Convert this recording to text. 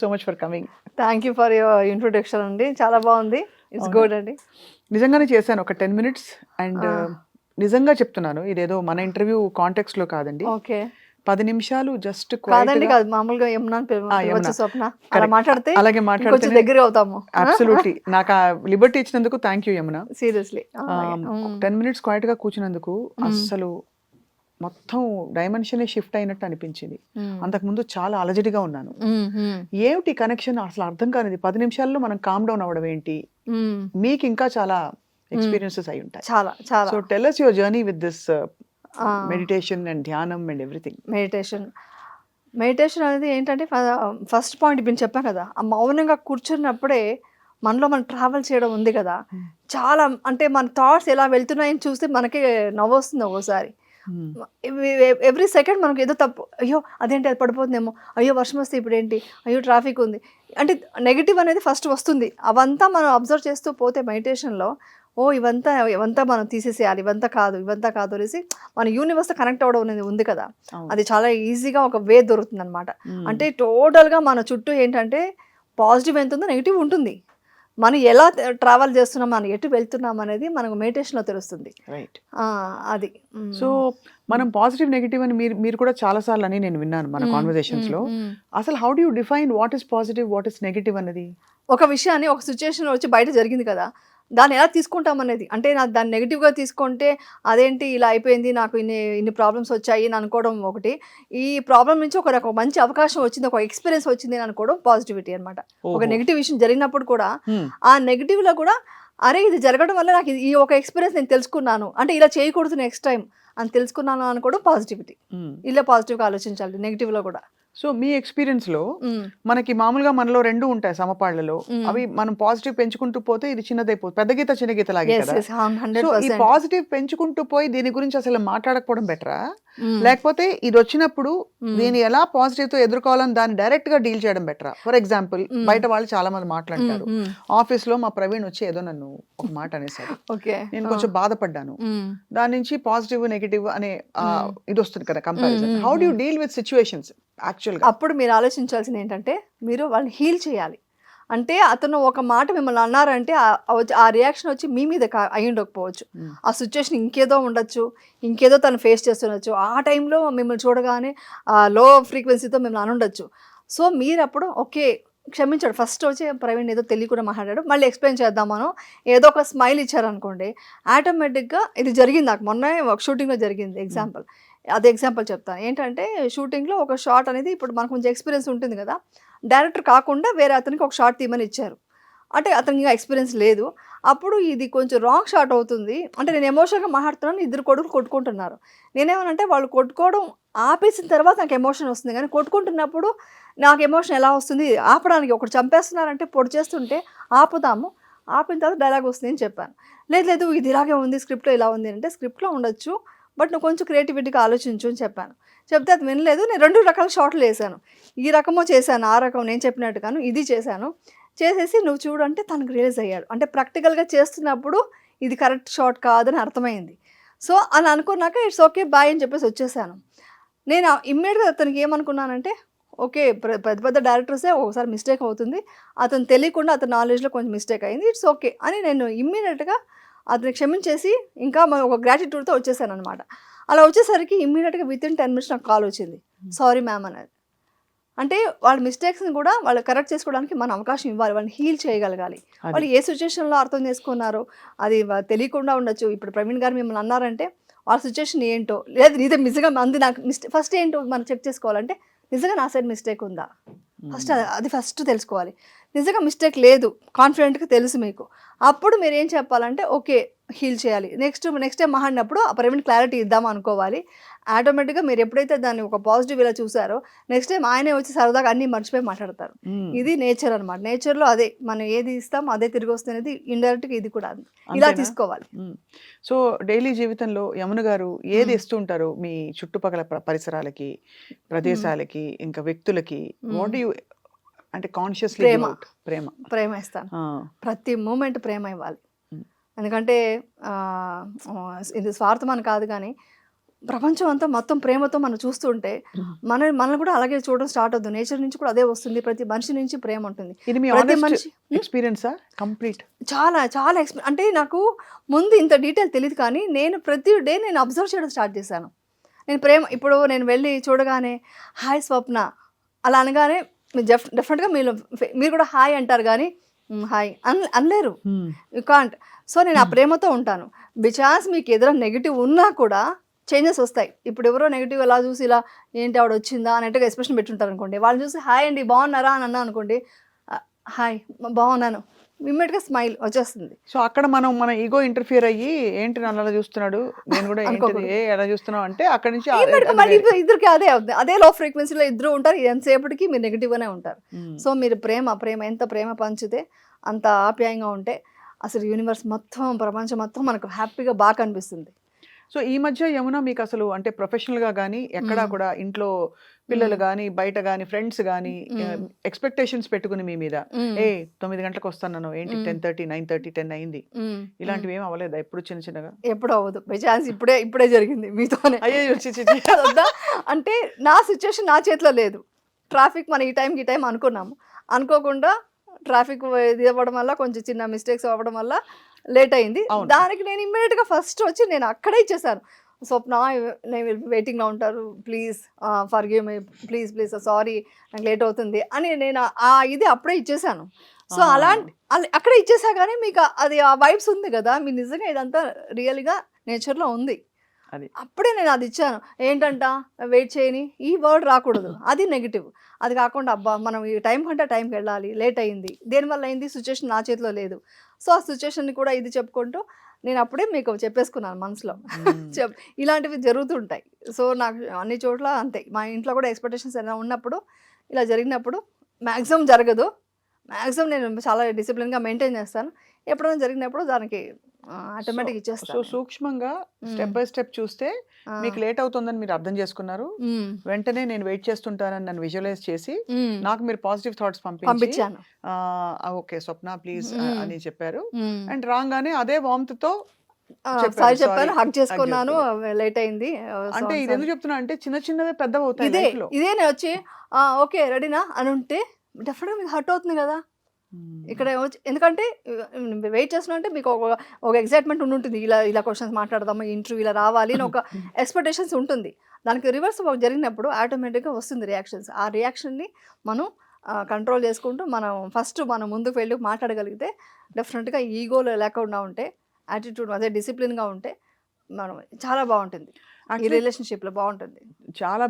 So much for coming. Thank you for your introduction అండి, చాలా బాగుంది. ఇట్స్ గుడ్ అండి. నిజంగానే చేశాను ఒక 10 minutes అండ్ నిజంగా చెప్తున్నాను, ఇదేదో మన ఇంటర్వ్యూ కాంటెక్స్ట్ లో కాదండి. ఓకే, 10 నిమిషాలు జస్ట్ కాదండి, కాదు మామూలుగా యమునా పిలవచ్చు స్వప్న, అలా మాట్లాడితే అలాగే కొంచెం మాట్లాడితే దగ్గర అవుతాము. అబ్సల్యూట్లీ నాకు ఆ లిబర్టీ ఇచ్చినందుకు thank you Yamuna. Seriously 10 minutes quiet గా కూర్చున్నందుకు అస్సలు మొత్తం డైమెన్షన్ షిఫ్ట్ అయినట్టు అనిపించింది. అంతకుముందు చాలా అలజడిగా ఉన్నాను. ఏమిటి కనెక్షన్ అసలు అర్థం కానిది. 10 నిమిషాల్లో మనం కామ్ డౌన్ అవ్వడం ఏంటి? మీకు ఇంకా చాలా ఎక్స్పీరియన్సెస్ అయి ఉంటాయి. చాలా చాలా. So tell us your journey with this meditation and ధ్యానం అండ్ ఎవ్రీథింగ్. మెడిటేషన్ అనేది ఏంటంటే ఫస్ట్ పాయింట్ ఇప్పుడు చెప్పాను కదా, ఆ మౌనంగా కూర్చున్నప్పుడే మనలో మనం ట్రావెల్ చేయడం ఉంది కదా, చాలా అంటే మన థాట్స్ ఎలా వెళ్తున్నాయని చూస్తే మనకి నవ్వు వస్తుంది ఒక్కోసారి. ఎవ్రీ సెకండ్ మనకు ఏదో తప్పు, అయ్యో అదేంటి అది పడిపోతుందేమో, అయ్యో వర్షం వస్తే ఇప్పుడు ఏంటి, అయ్యో ట్రాఫిక్ ఉంది అంటే నెగిటివ్ అనేది ఫస్ట్ వస్తుంది. అవంతా మనం అబ్జర్వ్ చేస్తూ పోతే మెడిటేషన్లో ఓ ఇవంతా మనం తీసేసేయాలి, ఇవంతా కాదు అనేసి మన యూనివర్స్తో కనెక్ట్ అవ్వడం అనేది ఉంది కదా, అది చాలా ఈజీగా ఒక వే దొరుకుతుంది అనమాట. అంటే టోటల్గా మన చుట్టూ ఏంటంటే పాజిటివ్ ఎంత ఉందో నెగిటివ్ ఉంటుంది. మనం ఎలా ట్రావెల్ చేస్తున్నాం, మనం ఎటు వెళ్తున్నాం అనేది మనకు మెడిటేషన్లో తెలుస్తుంది. రైట్. అది. సో మనం పాజిటివ్ నెగిటివ్ అని మీరు కూడా చాలా సార్లు అని నేను విన్నాను మన కాన్వర్సేషన్స్ లో. అసలు how do you define what is positive, what is negative అన్నది? ఒక విషయాన్ని ఒక సిచ్యుయేషన్ వచ్చి బయట జరిగింది కదా, దాన్ని ఎలా తీసుకుంటాం అనేది. అంటే నాకు దాన్ని నెగిటివ్గా తీసుకుంటే అదేంటి ఇలా అయిపోయింది, నాకు ఇన్ని ప్రాబ్లమ్స్ వచ్చాయి అని అనుకోవడం ఒకటి, ఈ ప్రాబ్లం నుంచి ఒక మంచి అవకాశం వచ్చింది, ఒక ఎక్స్పీరియన్స్ వచ్చింది అని అనుకోవడం పాజిటివిటీ అనమాట. ఒక నెగిటివ్ విషయం జరిగినప్పుడు కూడా ఆ నెగిటివ్లో కూడా అరే ఇది జరగడం వల్ల నాకు ఈ ఒక ఎక్స్పీరియన్స్ నేను తెలుసుకున్నాను, అంటే ఇలా చేయకూడదు నెక్స్ట్ టైం అని తెలుసుకున్నాను అనుకోవడం పాజిటివిటీ. ఇలా పాజిటివ్గా ఆలోచించాలి నెగిటివ్లో కూడా. సో మీ ఎక్స్పీరియన్స్ లో మనకి మామూలుగా మనలో రెండు ఉంటాయి సమపాళ్లలో, అవి మనం పాజిటివ్ పెంచుకుంటూ పోతే ఇది చిన్నదైపోతుంది, పెద్ద గీత చిన్న గీత లాగే కదా. సో ఈ పాజిటివ్ పెంచుకుంటూ పోయి దీని గురించి అసలు మాట్లాడకపోవడం బెటరా, లేకపోతే ఇది వచ్చినప్పుడు దీన్ని ఎలా పాజిటివ్ తో ఎదుర్కోవాలని దాన్ని డైరెక్ట్ గా డీల్ చేయడం బెటరా? ఫర్ ఎగ్జాంపుల్ బయట వాళ్ళు చాలా మంది మాట్లాడతారు, ఆఫీస్ లో మా ప్రవీణ్ వచ్చి ఏదో నన్ను ఒక మాట అనేసారు, నేను కొంచెం బాధపడ్డాను, దాని నుంచి పాజిటివ్ నెగిటివ్ అనే ఇది వస్తుంది కదా comparison. How do you deal with situations యాక్చువల్గా? అప్పుడు మీరు ఆలోచించాల్సింది ఏంటంటే మీరు వాళ్ళని హీల్ చేయాలి. అంటే అతను ఒక మాట మిమ్మల్ని అన్నారంటే ఆ రియాక్షన్ వచ్చి మీ మీద అయి ఉండకపోవచ్చు, ఆ సిచ్యువేషన్ ఇంకేదో ఉండొచ్చు, ఇంకేదో తను ఫేస్ చేస్తుండొచ్చు, ఆ టైంలో మిమ్మల్ని చూడగానే లో ఫ్రీక్వెన్సీతో మిమ్మల్ని అనుండొచ్చు. సో మీరు అప్పుడు ఓకే క్షమించాడు, ఫస్ట్ వచ్చి ప్రవీణ్ ఏదో తెలియకుండా మాట్లాడాడు, మళ్ళీ ఎక్స్ప్లెయిన్ చేద్దామను ఏదో ఒక స్మైల్ ఇచ్చారనుకోండి, ఆటోమేటిక్గా ఇది జరిగింది. నాకు మొన్న ఒక షూటింగ్లో జరిగింది ఎగ్జాంపుల్, అదే ఎగ్జాంపుల్ చెప్తాను. ఏంటంటే షూటింగ్లో ఒక షాట్ అనేది ఇప్పుడు మనకు కొంచెం ఎక్స్పీరియన్స్ ఉంటుంది కదా, డైరెక్టర్ కాకుండా వేరే అతనికి ఒక షాట్ తీయమని ఇచ్చారు, అంటే అతనికి ఇంకా ఎక్స్పీరియన్స్ లేదు. అప్పుడు ఇది కొంచెం రాంగ్ షాట్ అవుతుంది, అంటే నేను ఎమోషన్గా మాట్లాడుతున్నాను, ఇద్దరు కొడుకులు కొట్టుకుంటున్నారు. నేనేమనంటే వాళ్ళు కొట్టుకోవడం ఆపేసిన తర్వాత నాకు ఎమోషన్ వస్తుంది, కానీ కొట్టుకుంటున్నప్పుడు నాకు ఎమోషన్ ఎలా వస్తుంది, ఆపడానికి ఒకటి చంపేస్తున్నారంటే పొడి చేస్తుంటే ఆపుదాము, ఆపిన తర్వాత డైలాగ్ వస్తుంది అని చెప్పాను. లేదు ఇది ఇలాగే ఉంది, స్క్రిప్ట్లో ఇలా ఉంది అంటే స్క్రిప్ట్లో ఉండొచ్చు, బట్ నువ్వు కొంచెం క్రియేటివిటీగా ఆలోచించు అని చెప్పాను. చెప్తే అది వినలేదు. నేను 2 రకాల షాట్లు వేసాను, ఈ రకమో చేశాను, ఆ రకం నేను చెప్పినట్టుగాను ఇది చేశాను. చేసేసి నువ్వు చూడు అంటే తనకు రియలైజ్ అయ్యాడు, అంటే ప్రాక్టికల్గా చేస్తున్నప్పుడు ఇది కరెక్ట్ షాట్ కాదని అర్థమైంది. సో అని అనుకున్నాక ఇట్స్ ఓకే బాయ్ అని చెప్పేసి వచ్చేసాను. నేను ఇమ్మీడియట్గా అతనికి ఏమనుకున్నానంటే ఓకే పెద్ద డైరెక్టర్సే ఒకసారి మిస్టేక్ అవుతుంది, అతను తెలియకుండా అతని నాలెడ్జ్లో కొంచెం మిస్టేక్ అయింది, ఇట్స్ ఓకే అని నేను ఇమ్మీడియట్గా అతన్ని క్షమించేసి ఇంకా ఒక గ్రాటిట్యూడ్తో వచ్చేసాను అనమాట. అలా వచ్చేసరికి ఇమ్మీడియట్గా వితిన్ 10 minutes నాకు కాల్ వచ్చింది, సారీ మ్యామ్ అనేది. అంటే వాళ్ళ మిస్టేక్స్ని కూడా వాళ్ళు కరెక్ట్ చేసుకోవడానికి మనం అవకాశం ఇవ్వాలి, వాళ్ళని హీల్ చేయగలగాలి. వాళ్ళు ఏ సిచ్యువేషన్లో అర్థం చేసుకున్నారో అది తెలియకుండా ఉండొచ్చు. ఇప్పుడు ప్రవీణ్ గారు మిమ్మల్ని అన్నారంటే వాళ్ళ సిచ్యువేషన్ ఏంటో, లేదు నిజంగా నిజంగా మంది నాకు ఫస్ట్ ఏంటో మనం చెక్ చేసుకోవాలంటే నిజంగా నా సైడ్ మిస్టేక్ ఉందా, ఫస్ట్ తెలుసుకోవాలి. నిజంగా మిస్టేక్ లేదు కాన్ఫిడెంట్గా తెలుసు మీకు, అప్పుడు మీరు ఏం చెప్పాలంటే ఓకే హీల్ చేయాలి. నెక్స్ట్ టైం మాట్లాడినప్పుడు ఆ ప్రవీణ్ క్లారిటీ ఇద్దాం అనుకోవాలి. ఆటోమేటిక్గా మీరు ఎప్పుడైతే దాన్ని ఒక పాజిటివ్ ఇలా చూసారో నెక్స్ట్ టైం ఆయనే వచ్చి సరదాగా అన్నీ మర్చిపోయి మాట్లాడతారు. ఇది నేచర్ అనమాట. నేచర్లో అదే మనం ఏది ఇస్తాం అదే తిరిగి వస్తుంది. ఇండైరెక్ట్గా ఇది కూడా ఇలా తీసుకోవాలి. సో డైలీ జీవితంలో యమున గారు ఏది ఇస్తూ ఉంటారు మీ చుట్టుపక్కల పరిసరాలకి, ప్రదేశాలకి, ఇంకా వ్యక్తులకి? వాట్ యు అంటే కాన్షియస్లీ ప్రేమ ఇస్తాను. ప్రతి మూమెంట్ ప్రేమ ఇవ్వాలి. ఎందుకంటే ఇది స్వార్థం అని కాదు, కానీ ప్రపంచం అంతా మొత్తం ప్రేమతో మనం చూస్తుంటే మనల్ని కూడా అలాగే చూడడం స్టార్ట్ అవుతుంది. నేచర్ నుంచి కూడా అదే వస్తుంది. ప్రతి మనిషి నుంచి ప్రేమ ఉంటుంది. ఇది మీ ప్రతి honest మనిషి ఎక్స్పీరియన్సా కంప్లీట్? చాలా చాలా అంటే నాకు ముందు ఇంత డీటెయిల్ తెలియదు, కానీ నేను ప్రతి డే నేను అబ్జర్వ్ చేయడం స్టార్ట్ చేశాను. నేను ప్రేమ ఇప్పుడు నేను వెళ్ళి చూడగానే హాయ్ స్వప్న అలా అనగానే డెఫినెట్గా మీరు కూడా హాయ్ అంటారు, కానీ హాయ్ అనలేరు, యూ కాంట్. సో నేను ఆ ప్రేమతో ఉంటాను. బికాస్ మీకు ఎదురు నెగిటివ్ ఉన్నా కూడా చేంజెస్ వస్తాయి. ఇప్పుడు ఎవరో నెగిటివ్ ఎలా చూసి ఇలా ఏంటి ఆవిడ వచ్చిందా అన్నట్టుగా ఎక్స్ప్రెషన్ పెట్టుంటారు అనుకోండి, వాళ్ళు చూసి హాయ్ అండి బాగున్నారా అని అన్నా అనుకోండి, హాయ్ బాగున్నాను, ఇమ్మీడియట్గా స్మైల్ వచ్చేస్తుంది. సో అక్కడ మన ఈగో ఇంటర్ఫియర్ అయ్యి ఏంటి నన్ను అలా చూస్తున్నాడు, నేను కూడా ఏంటిది ఎలా చూస్తున్నావు అంటే అక్కడి నుంచి మళ్ళీ ఇద్దరికి అదే అవుతుంది. అదే లో ఫ్రీక్వెన్సీలో ఇద్దరు ఉంటారు. ఎంతసేపటికి మీరు నెగిటివ్గానే ఉంటారు. సో మీరు ప్రేమ ఎంత ప్రేమ పంచితే, అంత ఆప్యాయంగా ఉంటే అసలు యూనివర్స్ మొత్తం, ప్రపంచం మొత్తం మనకు హ్యాపీగా బాగా కనిపిస్తుంది. సో ఈ మధ్య యమున మీకు అసలు అంటే ప్రొఫెషనల్ గా కానీ ఎక్కడా కూడా ఇంట్లో పిల్లలు కానీ బయట కానీ ఫ్రెండ్స్ కానీ ఎక్స్పెక్టేషన్స్ పెట్టుకుని మీ మీద 9 గంటలకు వస్తాను ఏంటి 10:30, 9:30, 10 అయింది, ఇలాంటివి ఏం అవ్వలేదా ఎప్పుడు చిన్నగా? ఎప్పుడు అవ్వదు. బై ఛాన్స్ ఇప్పుడే జరిగింది మీతోనే. అయ్యో అంటే నా సిచ్యువేషన్ నా చేతిలో లేదు. ట్రాఫిక్ మన ఈ టైం అనుకున్నాము, అనుకోకుండా ట్రాఫిక్ ఇది అవ్వడం వల్ల కొంచెం చిన్న మిస్టేక్స్ అవ్వడం వల్ల లేట్ అయింది. దానికి నేను ఇమ్మీడియట్గా ఫస్ట్ వచ్చి నేను అక్కడే ఇచ్చేసాను. స్వప్న నేను వెయిటింగ్లో ఉంటారు, please forgive me, please sorry నాకు లేట్ అవుతుంది అని నేను ఇది అప్పుడే ఇచ్చేసాను. సో అక్కడే ఇచ్చేసా, కానీ మీకు అది ఆ వైబ్స్ ఉంది కదా, మీ నిజంగా ఇదంతా రియల్గా నేచర్లో ఉంది. అప్పుడే నేను అది ఇచ్చాను. ఏంటంట వెయిట్ చేయని ఈ వర్డ్ రాకూడదు, అది నెగిటివ్. అది కాకుండా అబ్బా మనం ఈ టైం కంటే టైంకి వెళ్ళాలి, లేట్ అయింది, దేనివల్ల అయింది, సిచ్యువేషన్ నా చేతిలో లేదు. సో ఆ సిచ్యువేషన్ని కూడా ఇది చెప్పుకుంటూ నేను అప్పుడే మీకు చెప్పేసుకున్నాను మనసులో. ఇలాంటివి జరుగుతుంటాయి. సో నాకు అన్ని చోట్ల అంతే. మా ఇంట్లో కూడా ఎక్స్పెక్టేషన్స్ ఏమైనా ఉన్నప్పుడు ఇలా జరిగినప్పుడు మ్యాక్సిమం జరగదు, మ్యాక్సిమం నేను చాలా డిసిప్లిన్గా మెయింటైన్ చేస్తాను. ఎప్పుడైనా జరిగినప్పుడు దానికి ఆటోమేటిక్ ఇచ్చేస్తాను. సో సూక్ష్మంగా స్టెప్ బై స్టెప్ చూస్తే మీకు లేట్ అవుతుందని మీరు అర్థం చేసుకున్నారు. వెంటనే నేను వెయిట్ చేస్తుంటానని నన్ను విజువలైజ్ చేసి నాకు మీరు పాజిటివ్ థాట్స్ పంపించాను. ఓకే స్వప్న ప్లీజ్ అని చెప్పారు. అండ్ రాగానే అదే వార్మ్త్ తో చెప్పాను, హగ్ చేసుకున్నాను, లేట్ అయింది. అంటే ఇది ఎందుకు చెప్తున్నా అంటే చిన్నవే పెద్దవి అవుతాయి. ఇదే వచ్చి ఓకే రెడీనా అని ఉంటే డెఫినెట్గా మీకు హర్ట్ అవుతుంది కదా. ఇక్కడ ఎందుకంటే వెయిట్ చేస్తున్నా అంటే మీకు ఒక ఎక్సైట్మెంట్ ఉంటుంది, ఇలా క్వశ్చన్స్ మాట్లాడదాము, ఇంటర్వ్యూ ఇలా రావాలి అని ఒక ఎక్స్పెక్టేషన్స్ ఉంటుంది. దానికి రివర్స్ జరిగినప్పుడు ఆటోమేటిక్గా వస్తుంది రియాక్షన్స్. ఆ రియాక్షన్ని మనం కంట్రోల్ చేసుకుంటూ మనం ముందుకు వెళ్ళి మాట్లాడగలిగితే డెఫినెట్గా ఈగోలో లేకుండా ఉంటే, యాటిట్యూడ్ అదే డిసిప్లిన్గా ఉంటే మనం చాలా బాగుంటుంది, ఈ రిలేషన్షిప్లో బాగుంటుంది. చాలా